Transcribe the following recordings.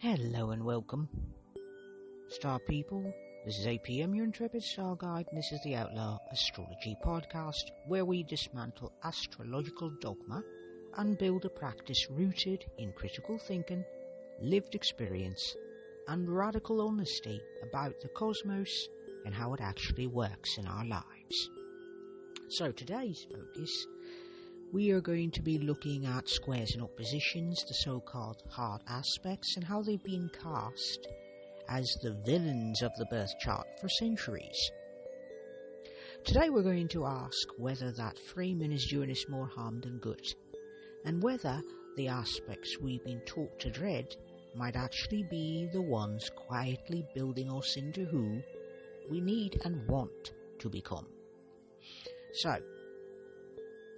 Hello and welcome, Star People. This is APM, your intrepid star guide, and this is the Outlaw Astrology Podcast, where we dismantle astrological dogma and build a practice rooted in critical thinking, lived experience, and radical honesty about the cosmos and how it actually works in our lives. So today's focus, we are going to be looking at squares and oppositions, the so-called hard aspects, and how they've been cast as the villains of the birth chart for centuries. Today we're going to ask whether that framing is doing us more harm than good, and whether the aspects we've been taught to dread might actually be the ones quietly building us into who we need and want to become. So,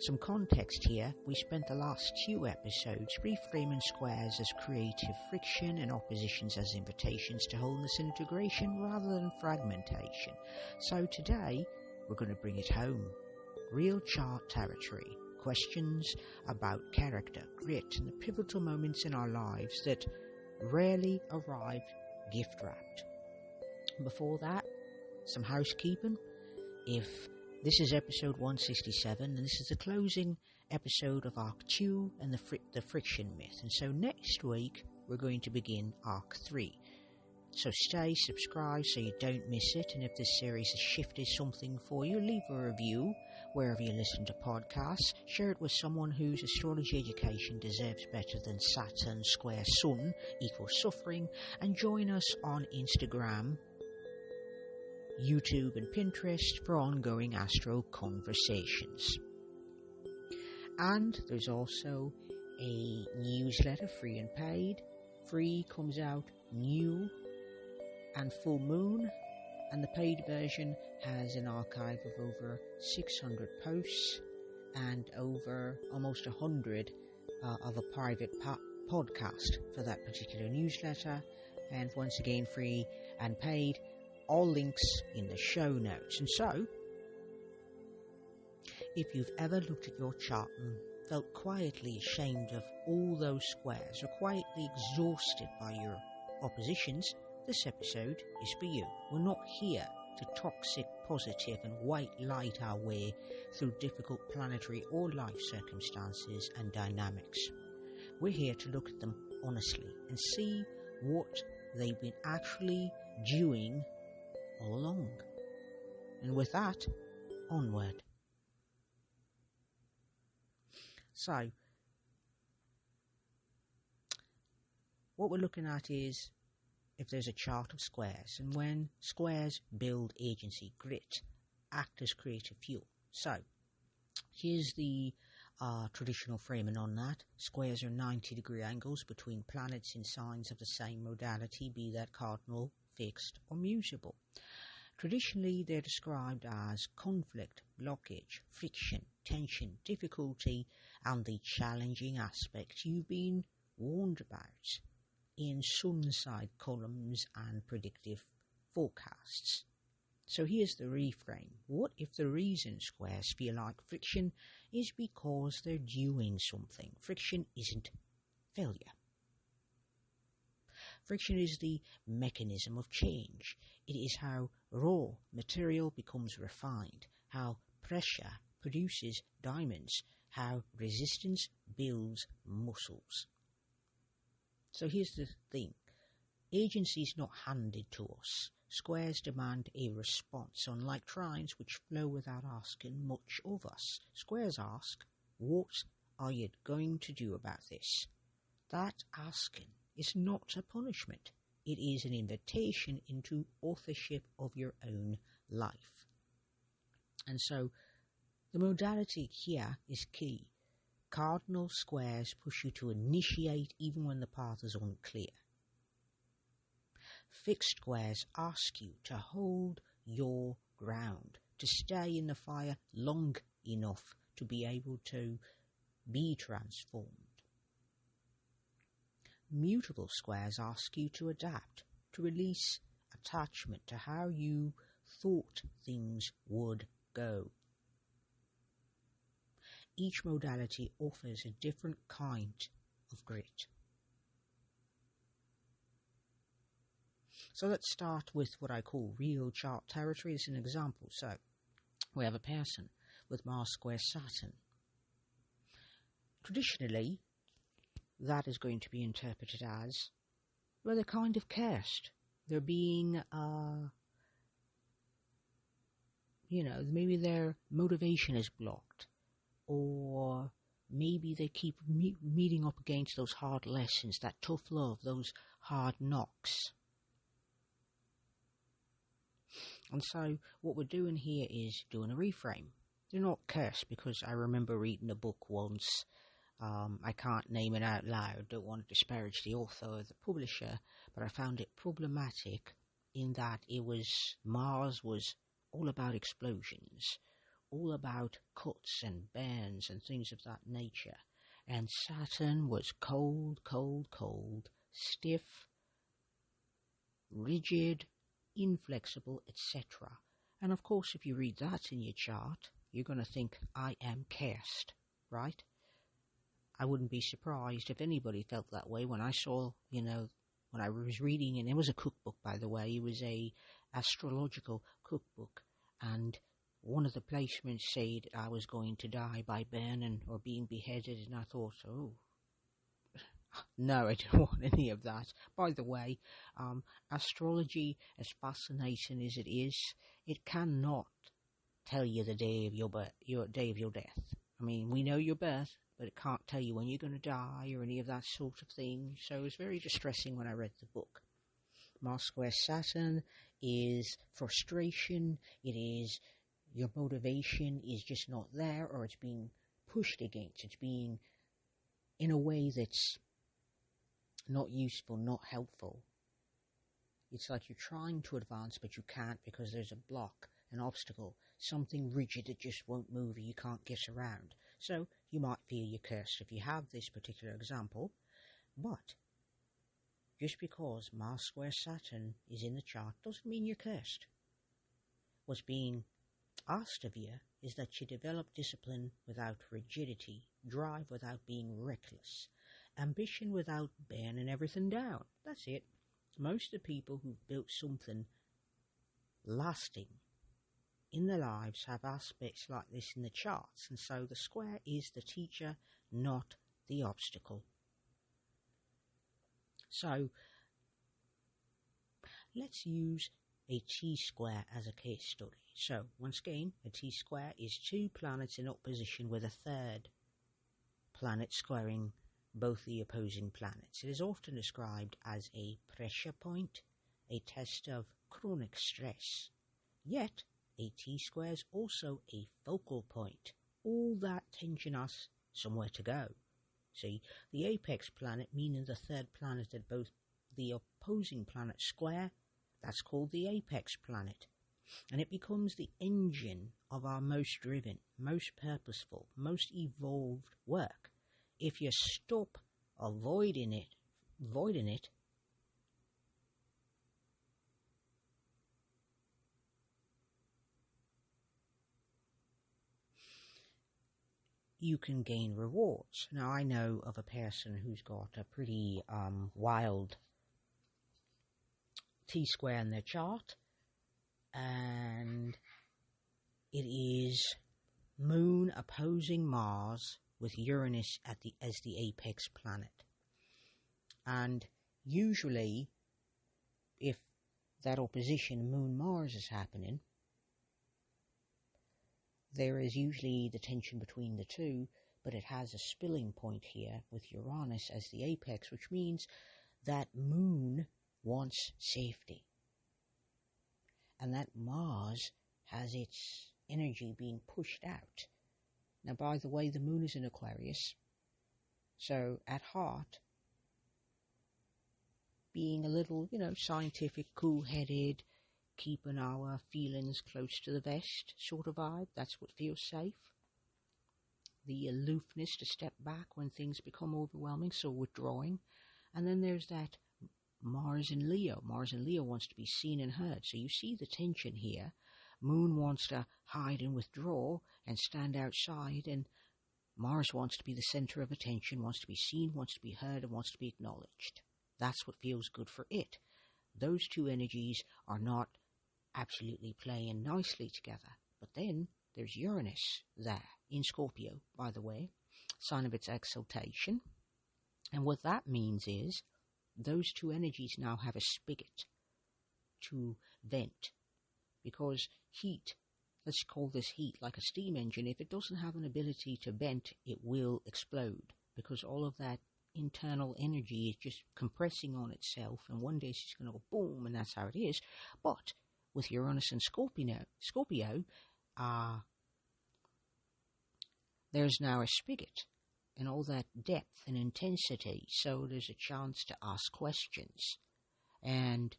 some context here. We spent the last few episodes reframing squares as creative friction and oppositions as invitations to wholeness and integration rather than fragmentation. So today, we're going to bring it home. Real chart territory. Questions about character, grit, and the pivotal moments in our lives that rarely arrive gift-wrapped. Before that, some housekeeping. If this is episode 167, and this is the closing episode of Arc 2 and the friction myth. And so next week, we're going to begin Arc 3. So stay subscribed so you don't miss it. And if this series has shifted something for you, leave a review wherever you listen to podcasts. Share it with someone whose astrology education deserves better than Saturn square Sun equals suffering. And join us on Instagram, YouTube and Pinterest for ongoing astro conversations. And there's also a newsletter, free and paid. Free comes out new and full moon, and the paid version has an archive of over 600 posts and over almost 100 of a private podcast for that particular newsletter. And once again, free and paid. All links in the show notes. And so, if you've ever looked at your chart and felt quietly ashamed of all those squares or quietly exhausted by your oppositions, this episode is for you. We're not here to toxic, positive and white light our way through difficult planetary or life circumstances and dynamics. We're here to look at them honestly and see what they've been actually doing all along. And with that, onward. So, what we're looking at is if there's a chart of squares, and when squares build agency, grit, act as creative fuel. So, here's the traditional framing on that. Squares are 90-degree angles between planets in signs of the same modality, be that cardinal, fixed or mutable. Traditionally, they're described as conflict, blockage, friction, tension, difficulty, and the challenging aspects you've been warned about in sun side columns and predictive forecasts. So here's the reframe. What if the reason squares feel like friction is because they're doing something? Friction isn't failure. Friction is the mechanism of change. It is how raw material becomes refined, how pressure produces diamonds, how resistance builds muscles. So here's the thing. Agency is not handed to us. Squares demand a response, unlike trines which flow without asking much of us. Squares ask, what are you going to do about this? That asking is not a punishment. It is an invitation into authorship of your own life. And so the modality here is key. Cardinal squares push you to initiate even when the path is unclear. Fixed squares ask you to hold your ground, to stay in the fire long enough to be able to be transformed. Mutable squares ask you to adapt, to release attachment to how you thought things would go. Each modality offers a different kind of grit. So let's start with what I call real chart territory as an example. So we have a person with Mars square Saturn. Traditionally, that is going to be interpreted as, well, they're kind of cursed. They're being, maybe their motivation is blocked, or maybe they keep meeting up against those hard lessons, that tough love, those hard knocks. And so what we're doing here is doing a reframe. They're not cursed, because I remember reading a book once. I can't name it out loud, don't want to disparage the author or the publisher, but I found it problematic in that Mars was all about explosions, all about cuts and burns and things of that nature. And Saturn was cold, stiff, rigid, inflexible, etc. And of course, if you read that in your chart, you're going to think, I am cursed, right? I wouldn't be surprised if anybody felt that way when I saw, when I was reading, and it was a cookbook, by the way, it was a astrological cookbook, and one of the placements said I was going to die by burning or being beheaded, and I thought, oh, no, I don't want any of that. By the way, astrology, as fascinating as it is, it cannot tell you the day of your day of your death. I mean, we know your birth, but it can't tell you when you're going to die or any of that sort of thing. So it was very distressing when I read the book. Mars square Saturn is frustration. It is your motivation is just not there, or it's being pushed against. It's being in a way that's not useful, not helpful. It's like you're trying to advance, but you can't because there's a block, an obstacle, something rigid that just won't move and you can't get around. So you might feel you're cursed if you have this particular example, but just because Mars square Saturn is in the chart doesn't mean you're cursed. What's being asked of you is that you develop discipline without rigidity, drive without being reckless, ambition without burning everything down. That's it. Most of the people who've built something lasting in their lives have aspects like this in the charts, and so the square is the teacher, not the obstacle. So let's use a T-square as a case study. So once again, a T-square is two planets in opposition with a third planet squaring both the opposing planets. It is often described as a pressure point, a test of chronic stress. Yet a T-square is also a focal point. All that tension has somewhere to go. See, the apex planet, meaning the third planet that both the opposing planets square, that's called the apex planet. And it becomes the engine of our most driven, most purposeful, most evolved work. If you stop avoiding it, you can gain rewards. Now, I know of a person who's got a pretty wild T-square in their chart, and it is Moon opposing Mars with Uranus as the apex planet. And usually, if that opposition Moon-Mars is happening, there is usually the tension between the two, but it has a spilling point here with Uranus as the apex, which means that Moon wants safety. And that Mars has its energy being pushed out. Now, by the way, the Moon is in Aquarius, so at heart, being a little, scientific, cool-headed, keeping our feelings close to the vest sort of vibe, that's what feels safe. The aloofness to step back when things become overwhelming, so withdrawing. And then there's that Mars in Leo. Mars in Leo wants to be seen and heard. So you see the tension here. Moon wants to hide and withdraw and stand outside, and Mars wants to be the center of attention, wants to be seen, wants to be heard, and wants to be acknowledged. That's what feels good for it. those two energies are not absolutely playing nicely together. But then there's Uranus there in Scorpio, by the way, sign of its exaltation. And what that means is those two energies now have a spigot to vent, because heat, let's call this heat like a steam engine, if it doesn't have an ability to vent, it will explode, because all of that internal energy is just compressing on itself, and one day it's just going to go boom, and that's how it is. But with Uranus and Scorpio, there's now a spigot and all that depth and intensity, so there's a chance to ask questions, and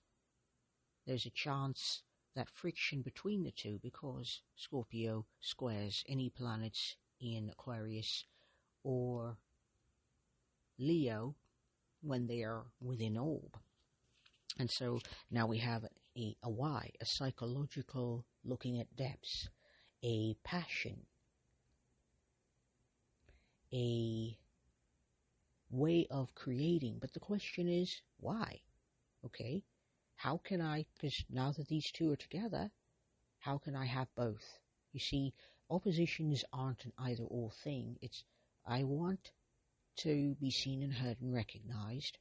there's a chance that friction between the two, because Scorpio squares any planets in Aquarius or Leo when they are within orb. And so now we have a why, a psychological looking at depths, a passion, a way of creating. But the question is, why? Okay, how can I, because now that these two are together, how can I have both? You see, oppositions aren't an either or thing. It's, I want to be seen and heard and recognized,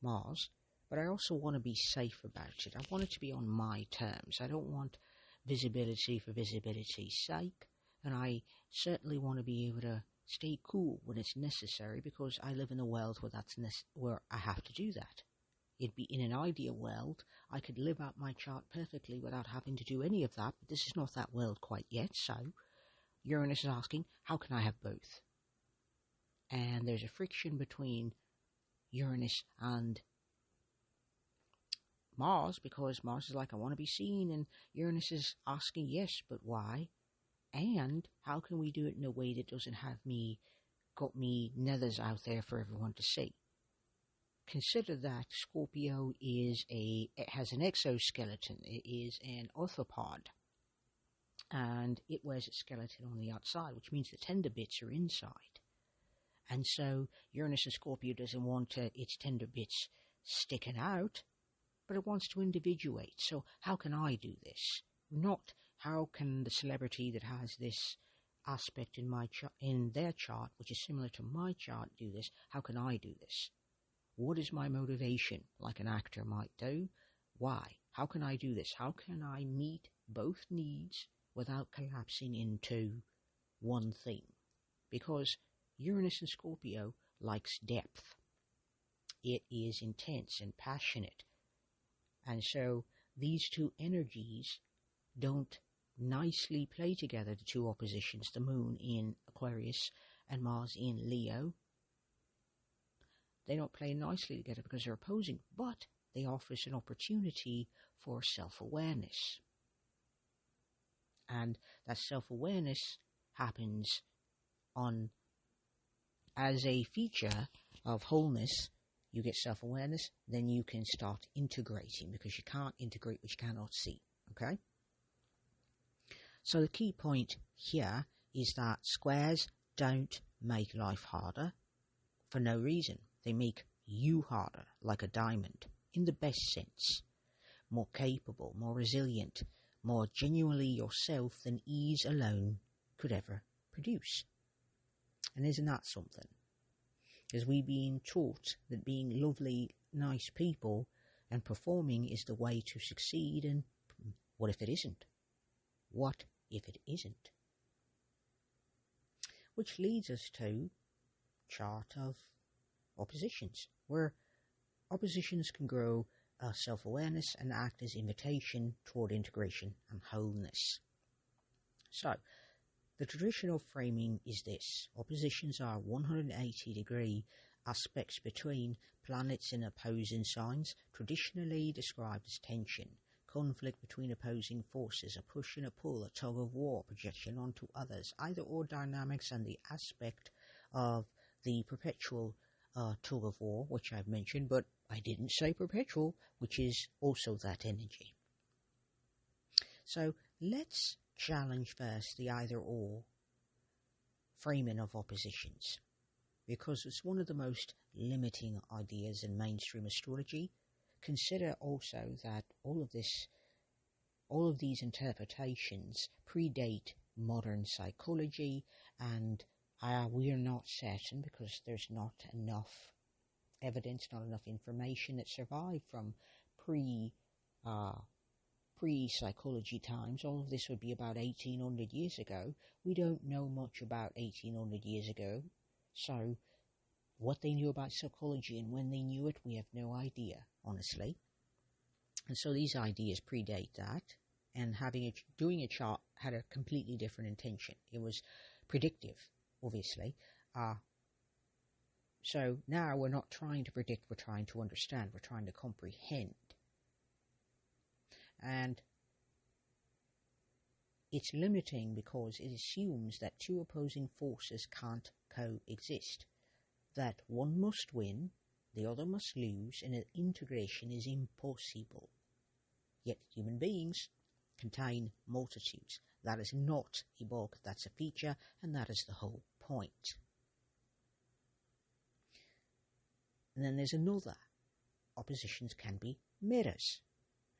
Mars, but I also want to be safe about it. I want it to be on my terms. I don't want visibility for visibility's sake, and I certainly want to be able to stay cool when it's necessary, because I live in a world where where I have to do that. It'd be, in an ideal world, I could live out my chart perfectly without having to do any of that, but this is not that world quite yet. So Uranus is asking, how can I have both? And there's a friction between Uranus and Mars, because Mars is like, I want to be seen, and Uranus is asking, yes, but why? And how can we do it in a way that doesn't have got me nethers out there for everyone to see? Consider that Scorpio it has an exoskeleton. It is an orthopod, and it wears its skeleton on the outside, which means the tender bits are inside. And so Uranus and Scorpio doesn't want its tender bits sticking out, but it wants to individuate. So how can I do this? Not how can the celebrity that has this aspect in their chart, which is similar to my chart, do this. How can I do this? What is my motivation, like an actor might do? Why? How can I do this? How can I meet both needs without collapsing into one thing? Because Uranus and Scorpio likes depth. It is intense and passionate. And so these two energies don't nicely play together, the two oppositions, the moon in Aquarius and Mars in Leo. They don't play nicely together because they're opposing, but they offer us an opportunity for self-awareness. And that self-awareness happens as a feature of wholeness. You get self-awareness, then you can start integrating, because you can't integrate what you cannot see, okay? So the key point here is that squares don't make life harder for no reason. They make you harder, like a diamond, in the best sense. More capable, more resilient, more genuinely yourself than ease alone could ever produce. And isn't that something? Because we've been taught that being lovely, nice people and performing is the way to succeed, and what if it isn't? What if it isn't? Which leads us to chart of oppositions, where oppositions can grow self-awareness and act as invitation toward integration and wholeness. So, the traditional framing is this. Oppositions are 180-degree aspects between planets in opposing signs, traditionally described as tension, conflict between opposing forces, a push and a pull, a tug of war, projection onto others, either or dynamics, and the aspect of the perpetual tug of war, which I've mentioned, but I didn't say perpetual, which is also that energy. So let's challenge first the either-or framing of oppositions, because it's one of the most limiting ideas in mainstream astrology. consider also that all of these interpretations predate modern psychology, and we are not certain, because there's not enough evidence, not enough information that survived from pre-psychology times. All of this would be about 1800 years ago. We don't know much about 1800 years ago, so what they knew about psychology and when they knew it, we have no idea, honestly. And so these ideas predate that, and doing a chart had a completely different intention. It was predictive, obviously. So now we're not trying to predict, we're trying to understand, we're trying to comprehend. And it's limiting because it assumes that two opposing forces can't coexist, that one must win, the other must lose, and that integration is impossible. Yet human beings contain multitudes. That is not a bug, that's a feature, and that is the whole point. And then there's another. Oppositions can be mirrors.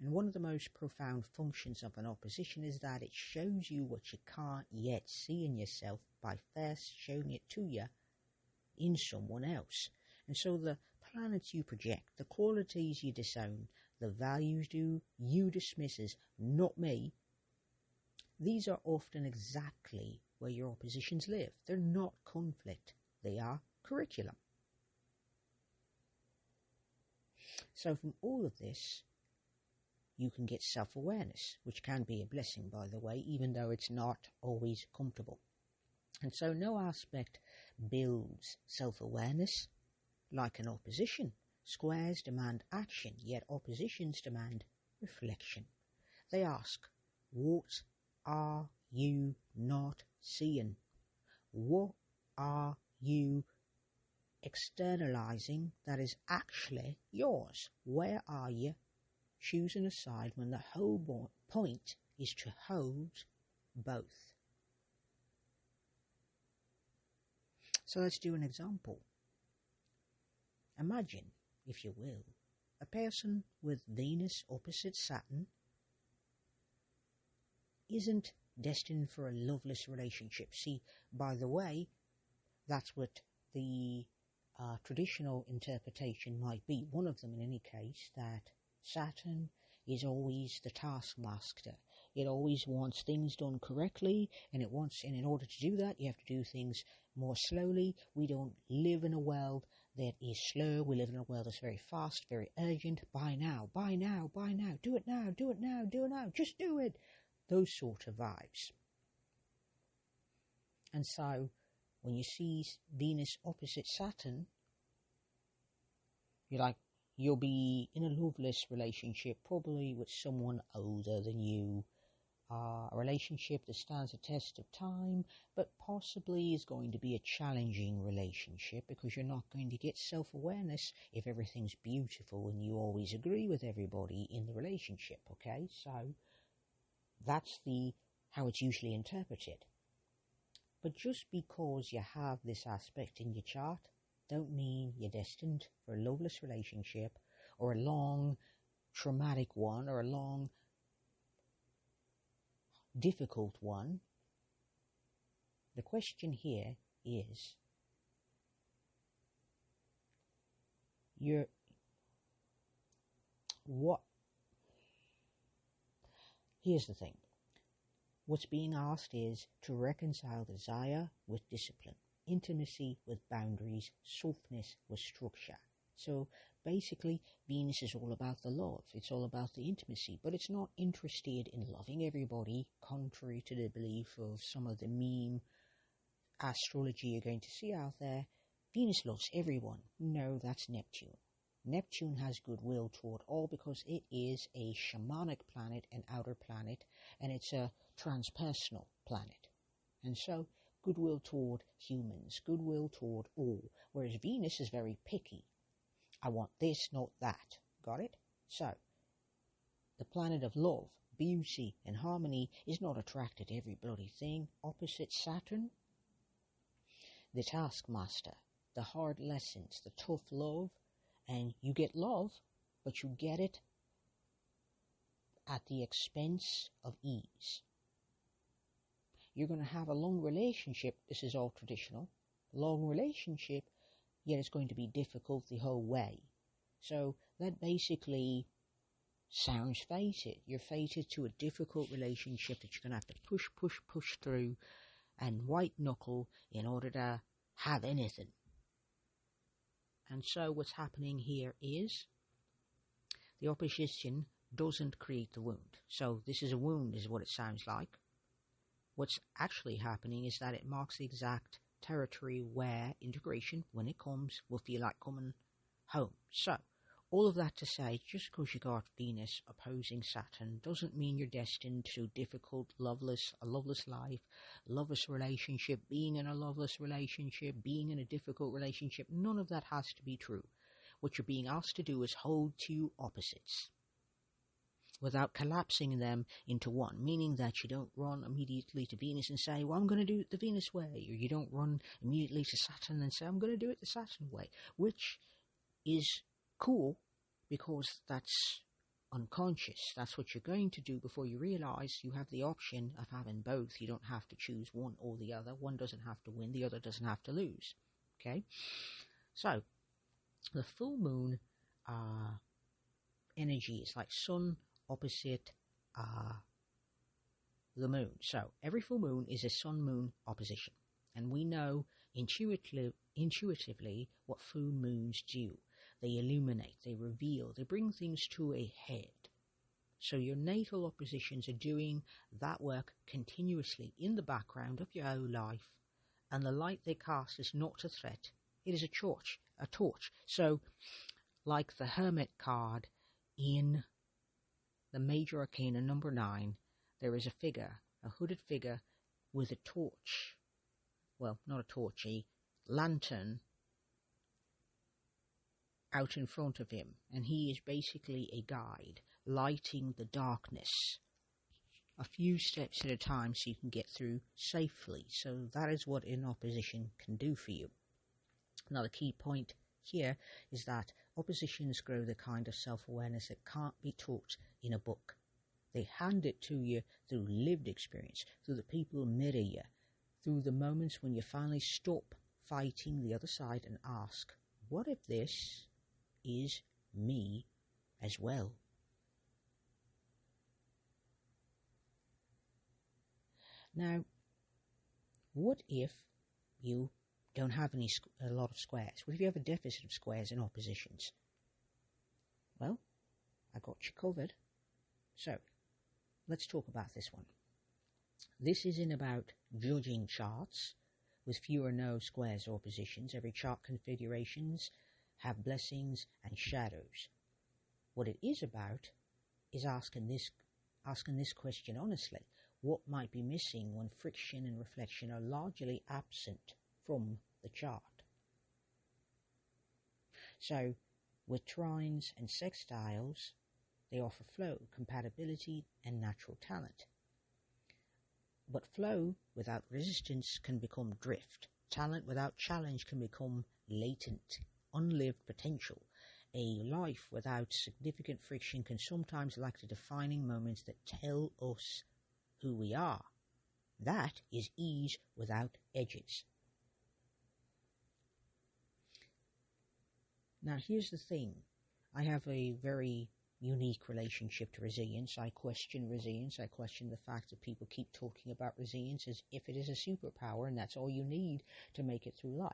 And one of the most profound functions of an opposition is that it shows you what you can't yet see in yourself by first showing it to you in someone else. And so the planets you project, the qualities you disown, the values you dismiss as not me, these are often exactly where your oppositions live. They're not conflict, they are curriculum. So from all of this, you can get self-awareness, which can be a blessing, by the way, even though it's not always comfortable. And so no aspect builds self-awareness like an opposition. Squares demand action, yet oppositions demand reflection. They ask, what are you not seeing? What are you externalizing that is actually yours? Where are you choosing a side when the whole point is to hold both? So let's do an example. Imagine, if you will, a person with Venus opposite Saturn isn't destined for a loveless relationship. See, by the way, that's what the traditional interpretation might be. One of them, in any case, that Saturn is always the taskmaster. It always wants things done correctly, and in order to do that, you have to do things more slowly. We don't live in a world that is slow. We live in a world that's very fast, very urgent. Buy now, buy now, buy now. Do it now, do it now, do it now. Just do it. Those sort of vibes. And so, when you see Venus opposite Saturn, you'll be in a loveless relationship, probably with someone older than you. A relationship that stands the test of time, but possibly is going to be a challenging relationship, because you're not going to get self-awareness if everything's beautiful and you always agree with everybody in the relationship, okay? So that's how it's usually interpreted. But just because you have this aspect in your chart, don't mean you're destined for a loveless relationship, or a long traumatic one, or a long difficult one. The question here is, here's the thing. What's being asked is to reconcile desire with discipline, intimacy with boundaries, softness with structure. So basically, Venus is all about the love. It's all about the intimacy, but it's not interested in loving everybody, contrary to the belief of some of the meme astrology you're going to see out there. Venus loves everyone. No, that's Neptune. Neptune has goodwill toward all because it is a shamanic planet, an outer planet, and it's a transpersonal planet. And so, goodwill toward humans, goodwill toward all, whereas Venus is very picky. I want this, not that. Got it? So, the planet of love, beauty, and harmony is not attracted to every bloody thing. Opposite Saturn, the taskmaster, the hard lessons, the tough love, and you get love, but you get it at the expense of ease. You're going to have a long relationship. This is all traditional. Long relationship, yet it's going to be difficult the whole way. So that basically sounds fated. You're fated to a difficult relationship that you're going to have to push through and white knuckle in order to have anything. And so what's happening here is the opposition doesn't create the wound. So this is a wound, is what it sounds like. What's actually happening is that it marks the exact territory where integration, when it comes, will feel like coming home. So all of that to say, just because you got Venus opposing Saturn doesn't mean you're destined to a loveless life, loveless relationship, being in a loveless relationship, being in a difficult relationship. None of that has to be true. What you're being asked to do is hold two opposites without collapsing them into one, meaning that you don't run immediately to Venus and say, well, I'm going to do it the Venus way, or you don't run immediately to Saturn and say, I'm going to do it the Saturn way, which is cool because that's unconscious. That's what you're going to do before you realize you have the option of having both. You don't have to choose one or the other. One doesn't have to win, the other doesn't have to lose. Okay? So, the full moon energy is like sun opposite the moon. So every full moon is a sun-moon opposition, and we know intuitively what full moons do. They illuminate, they reveal, they bring things to a head. So your natal oppositions are doing that work continuously in the background of your own life, and the light they cast is not a threat, it is a torch. So like the Hermit card in the Major Arcana number 9, there is a figure, a hooded figure with a torch. Well, not a torch, a lantern out in front of him. And he is basically a guide, lighting the darkness a few steps at a time so you can get through safely. So that is what an opposition can do for you. Now the key point here is that oppositions grow the kind of self-awareness that can't be taught in a book. They hand it to you through lived experience, through the people who mirror you, through the moments when you finally stop fighting the other side and ask, what if this is me as well? Now, what if you don't have a lot of squares? What if you have a deficit of squares and oppositions? Well, I got you covered. So, let's talk about this one. This isn't about judging charts with few or no squares or oppositions. Every chart configurations have blessings and shadows. What it is about is asking this question honestly. What might be missing when friction and reflection are largely absent from the chart? So, with trines and sextiles, they offer flow, compatibility, and natural talent. But flow without resistance can become drift. Talent without challenge can become latent, unlived potential. A life without significant friction can sometimes lack the defining moments that tell us who we are. That is ease without edges. Now here's the thing. I have a very unique relationship to resilience. I question resilience. I question the fact that people keep talking about resilience as if it is a superpower and that's all you need to make it through life.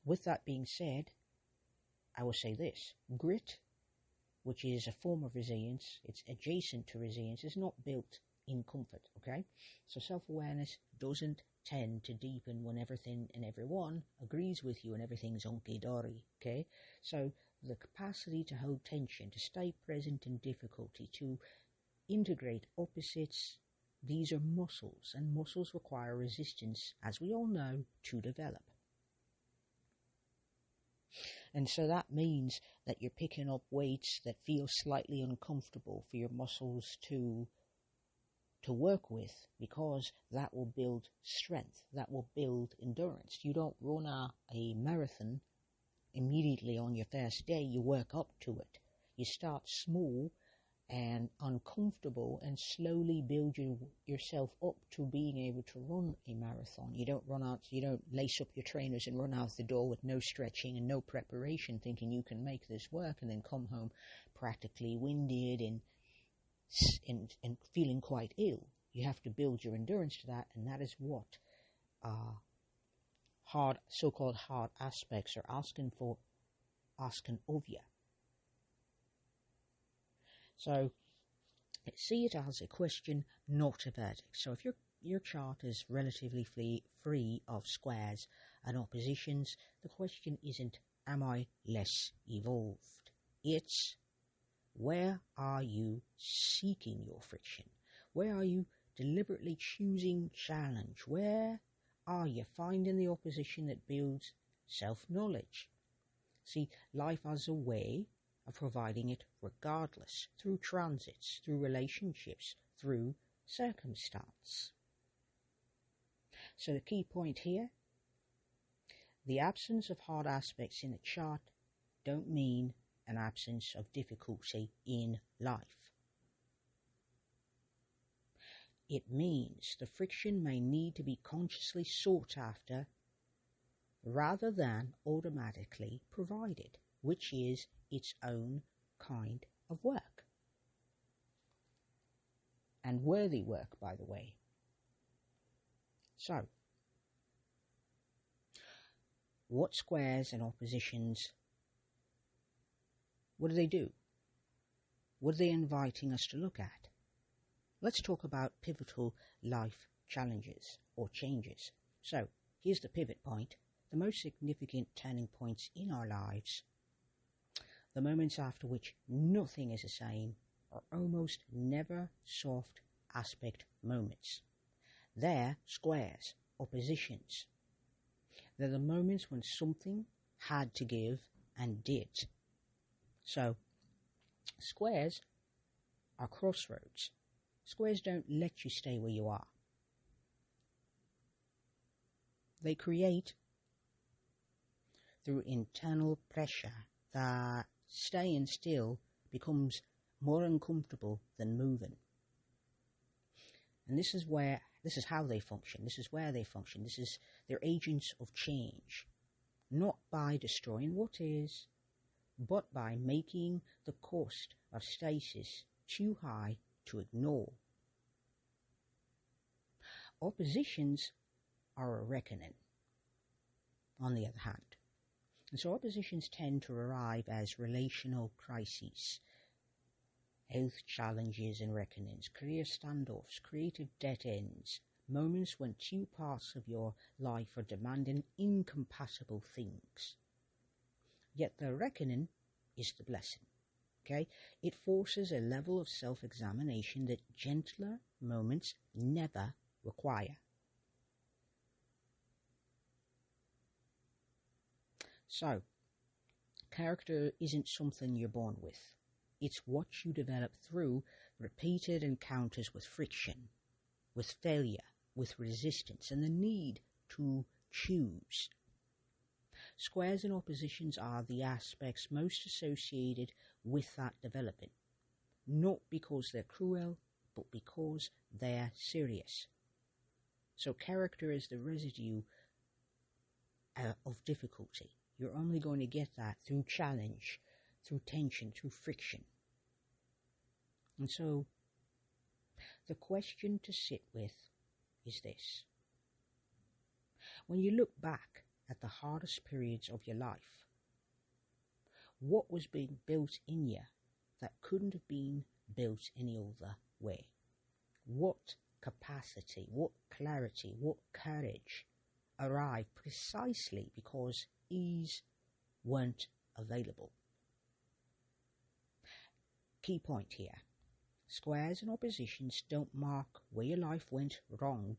With that being said, I will say this. Grit, which is a form of resilience, it's adjacent to resilience, is not built in comfort, okay? So self-awareness doesn't tend to deepen when everything and everyone agrees with you and everything's hunky-dory, okay? So the capacity to hold tension, to stay present in difficulty, to integrate opposites, these are muscles, and muscles require resistance, as we all know, to develop. And so that means that you're picking up weights that feel slightly uncomfortable for your muscles to work with, because that will build strength, that will build endurance. You don't run a marathon immediately on your first day, you work up to it. You start small and uncomfortable and slowly build yourself up to being able to run a marathon. You don't lace up your trainers and run out the door with no stretching and no preparation thinking you can make this work and then come home practically winded and feeling quite ill. You have to build your endurance to that, and that is what so-called hard aspects are asking of you. So see it as a question, not a verdict. So if your chart is relatively free of squares and oppositions, the question isn't, am I less evolved? It's, where are you seeking your friction? Where are you deliberately choosing challenge? Where are you finding the opposition that builds self-knowledge? See, life has a way of providing it regardless, through transits, through relationships, through circumstance. So the key point here, the absence of hard aspects in the chart don't mean an absence of difficulty in life. It means the friction may need to be consciously sought after rather than automatically provided, which is its own kind of work. And worthy work, by the way. So, what squares and oppositions, what do? What are they inviting us to look at? Let's talk about pivotal life challenges or changes. So, here's the pivot point, the most significant turning points in our lives, the moments after which nothing is the same, are almost never soft aspect moments. They're squares, oppositions. They're the moments when something had to give and did. So, squares are crossroads. Squares don't let you stay where you are. They create, through internal pressure, that staying still becomes more uncomfortable than moving. And this is how they function. This is where they function. They're agents of change, not by destroying what is, but by making the cost of stasis too high to ignore. Oppositions are a reckoning, on the other hand. And so oppositions tend to arrive as relational crises, health challenges and reckonings, career standoffs, creative dead ends, moments when two parts of your life are demanding incompatible things. Yet the reckoning is the blessing. Okay? It forces a level of self-examination that gentler moments never require. So, character isn't something you're born with. It's what you develop through repeated encounters with friction, with failure, with resistance, and the need to choose. Squares and oppositions are the aspects most associated with that development, not because they're cruel, but because they're serious. So character is the residue of difficulty. You're only going to get that through challenge, through tension, through friction. And so the question to sit with is this. When you look back at the hardest periods of your life, what was being built in you that couldn't have been built any other way? What capacity, what clarity, what courage arrived precisely because ease weren't available? Key point here. Squares and oppositions don't mark where your life went wrong.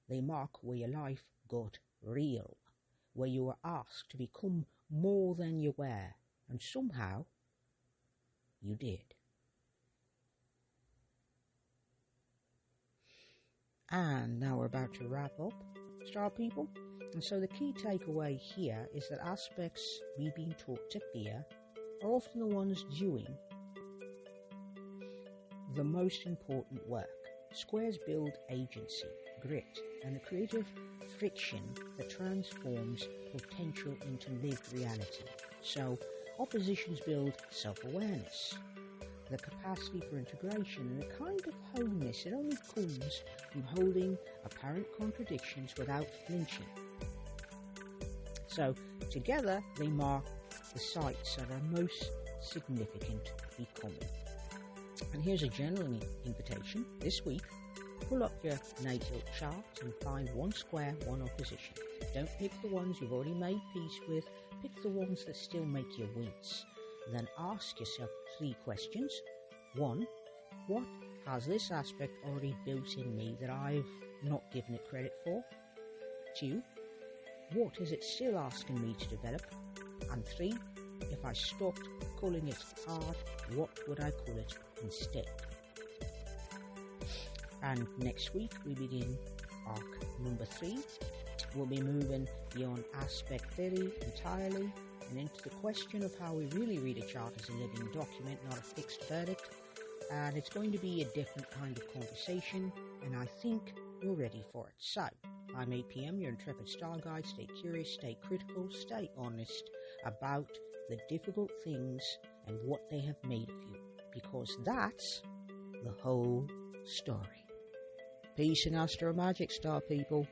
They mark where your life got real, where you were asked to become more than you were, and somehow you did. And now we're about to wrap up, star people. And so the key takeaway here is that aspects we've been taught to fear are often the ones doing the most important work. Squares build agency, grit, and the creative friction that transforms potential into lived reality. So oppositions build self-awareness, the capacity for integration, and the kind of wholeness that only comes from holding apparent contradictions without flinching. So together they mark the sites that are most significant becoming. And here's a general invitation this week. Pull up your natal chart and find one square, one opposition. Don't pick the ones you've already made peace with, pick the ones that still make you wince. Then ask yourself 3 questions. 1. What has this aspect already built in me that I've not given it credit for? 2. What is it still asking me to develop? And 3. If I stopped calling it art, what would I call it instead? And next week we begin arc number 3. We'll be moving beyond aspect theory entirely and into the question of how we really read a chart as a living document, not a fixed verdict. And it's going to be a different kind of conversation, and I think you're ready for it. So, I'm 8 PM, your intrepid star guide. Stay curious, stay critical, stay honest about the difficult things and what they have made of you, because that's the whole story. Peace and astro magic, star people.